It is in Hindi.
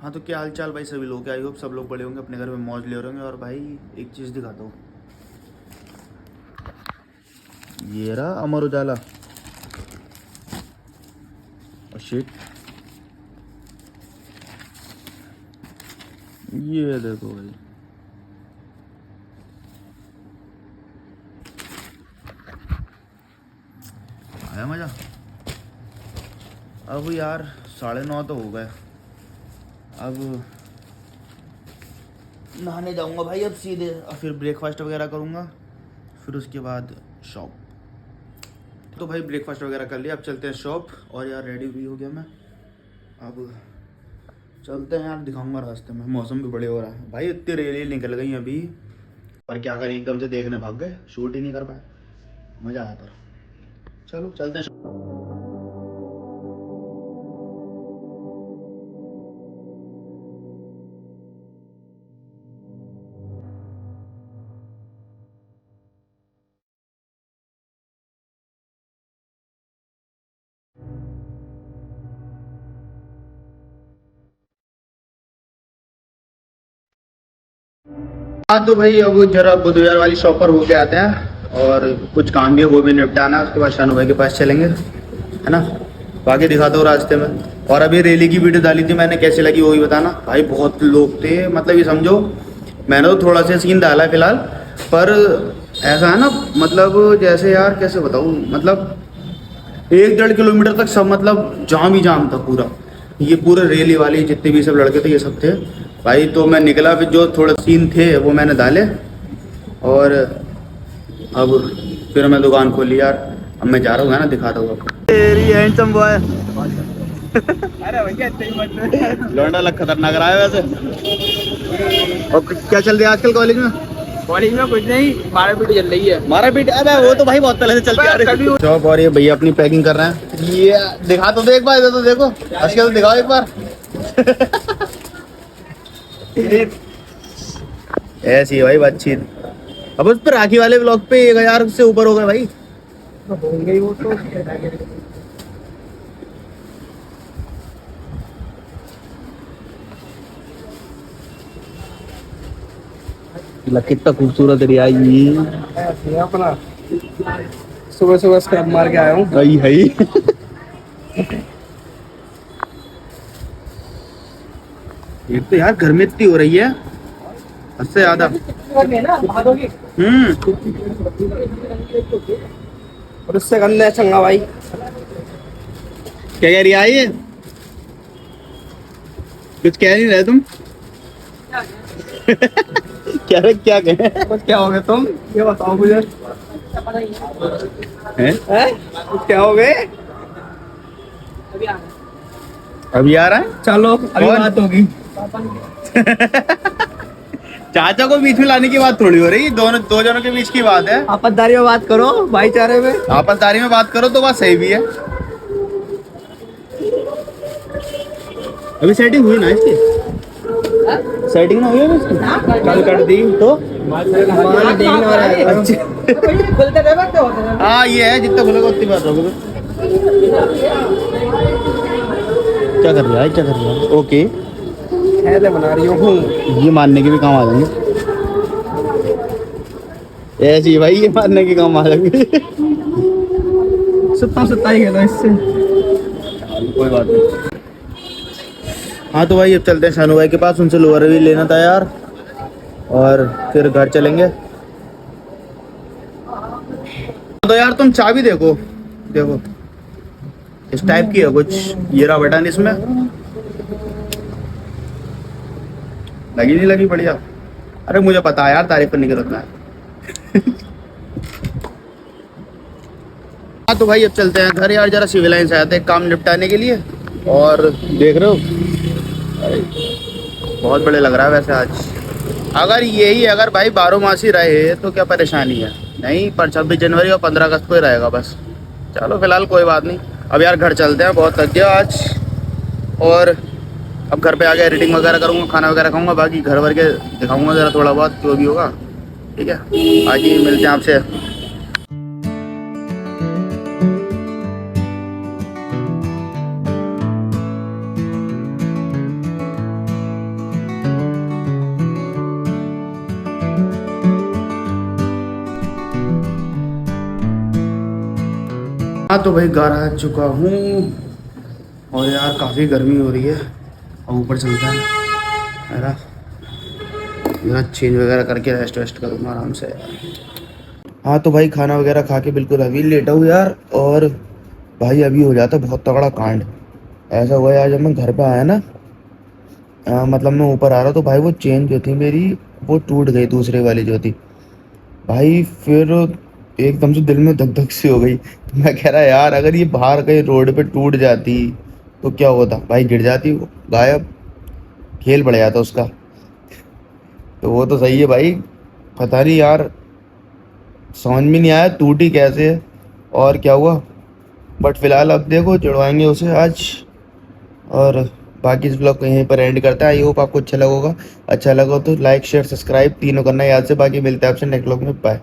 हाँ तो क्या हाल चाल भाई सभी लोग, आई होप सब लोग बड़े होंगे, अपने घर में मौज ले रहे होंगे। और भाई एक चीज़ दिखाता हूँ, ये रहा अमर उजाला। और शिट, ये देखो भाई, आया मज़ा। अब यार 9:30 तो हो गए, अब नहाने जाऊंगा भाई अब सीधे, और फिर ब्रेकफास्ट वगैरह करूंगा, फिर उसके बाद शॉप। तो भाई ब्रेकफास्ट वगैरह कर लिया, अब चलते हैं शॉप। और यार रेडी भी हो गया मैं, अब चलते हैं यार, दिखाऊंगा रास्ते में। मौसम भी बड़े हो रहा है भाई, इतनी रेल निकल गई अभी, पर क्या करें, एकदम से देखने भाग गए, शूट ही नहीं कर पाए। मज़ा आया, पर चलो चलते हैं। हाँ तो भाई अब जरा बुधवार वाली शॉप पर होके आते हैं, और कुछ काम भी है वो भी निपटाना है। उसके बाद शानू भाई के पास चलेंगे, है ना। बाकी दिखाता हूँ रास्ते में। और अभी रैली की वीडियो डाली थी मैंने, कैसी लगी वो भी बताना भाई। बहुत लोग थे, मतलब ये समझो मैंने तो थोड़ा सा सीन डाला है फिलहाल, पर ऐसा है ना, मतलब जैसे यार कैसे बताऊँ, मतलब 1-1.5 किलोमीटर तक सब, मतलब जाम ही जाम था पूरा। ये पूरे रैली वाले जितने भी सब लड़के थे ये सब थे भाई। तो मैं निकला, फिर जो थोड़े सीन थे वो मैंने डाले, और अब फिर मैं दुकान खोली यार। अब मैं जा रहा हूँ, है ना, दिखाता हूँ आपको। तेरी हैंडसम बॉय। अरे भैया लौंडा लग खतरनाक रहा है वैसे। और क्या चल रहा है आजकल कॉलेज में? कॉलेज में कुछ नहीं, मारा पीटी चल रही है। मारा पीट, अबे वो तो भाई बहुत पहले से चलती आ रही है। शॉप, और ये भैया अपनी पैकिंग कर रहे हैं। ये दिखा तो दे एक बार, तो देखो आजकल, तो दिखाओ एक बार। ऐसी है भाई बातचीत। अब उस पर राखी वाले ब्लॉग पे 1000 से ऊपर हो गए भाई। होंगे ही वो तो। कितना खूबसूरत एरिया है ये अपना। सुबह सुबह स्क्रब मार के आया हूँ। भाई है। एक तो यार गर्मी इतनी हो रही है, हद से ज्यादा। और उससे गंदा है चंगा भाई। क्या कह रही है ये? कुछ कह नहीं रहे तुम? क्या रे, क्या कहे? कुछ क्या हो गए तुम, ये बताओ मुझे। कुछ क्या हो गए? अभी आ रहा है। चलो अभी कौन? बात होगी। चाचा को बीच में लाने की बात थोड़ी हो रही, दोनों दो जनों के बीच की बात है। आपसदारी में बात करो, भाईचारे में। आपसदारी में बात करो तो बात सही भी है। अभी सेटिंग हुई ना इसकी? सेटिंग ना हुई है इसकी? कल कर दी तो हाँ ये है, जितना खुलेगा उतनी बात होगी। क्या कर रहा है, क्या कर रहा है? ओके, बना रही हूँ। ये मानने के भी काम आ जाएंगे। ऐसी भाई, ये मानने के काम आ जाएंगे। सत्ता ही खेला इससे। कोई बात नहीं। हाँ तो भाई अब चलते हैं शानू भाई के पास, उनसे लोअर भी लेना था यार, और फिर घर चलेंगे। तो यार तुम चाबी देखो, देखो इस टाइप की है कुछ, ये रहा बटन, इसमें लगी नहीं लगी बढ़िया। अरे मुझे पता है यार, तारीफ करने की जरूरत है। हाँ तो भाई अब चलते हैं घर यार, जरा सिविल लाइन से आते हैं काम निपटाने के लिए। और देख रहे हो बहुत बड़े लग रहा है वैसे आज। अगर यही अगर भाई 12 मासी रहे तो क्या परेशानी है, नहीं पर 26 जनवरी और 15 अगस्त को ही रहेगा बस। चलो फिलहाल कोई बात नहीं, अब यार घर चलते हैं, बहुत थक गया आज। और अब घर पे आके एडिटिंग वगैरह करूँगा, खाना वगैरह खाऊंगा, बाकी घर भर के दिखाऊंगा ज़रा थोड़ा बहुत जो भी होगा। ठीक है, बाकी मिलते हैं आपसे। हाँ तो भाई घर आ चुका हूँ और यार काफ़ी गर्मी हो रही है। और ऊपर चलता है मेरा मेरा चेंज वगैरह करके रेस्ट वेस्ट करूँगा आराम से यार। हाँ तो भाई खाना वगैरह खा के बिल्कुल अभी लेटा हूँ यार। और भाई अभी हो जाता बहुत तगड़ा कांड। ऐसा हुआ यार, जब मैं घर पे आया ना, मतलब मैं ऊपर आ रहा तो भाई वो चेन जो थी मेरी वो टूट गई, दूसरे वाली जो थी भाई। फिर एकदम से दिल में धक धक सी हो गई। मैं कह रहा यार अगर ये बाहर कहीं रोड पे टूट जाती तो क्या होता भाई, गिर जाती वो, गायब, खेल बढ़ जाता उसका। तो वो तो सही है भाई, पता नहीं यार, समझ में नहीं आया टूटी कैसे और क्या हुआ। बट फिलहाल अब देखो जुड़वाएंगे उसे आज। और बाकी इस ब्लॉग को यहीं पर एंड करता है। आई होप आपको अच्छा लगा होगा। अच्छा लगा तो लाइक शेयर सब्सक्राइब तीनों करना याद से। बाकी मिलते हैं आपसे नेक्स्ट ब्लॉग में। बाय।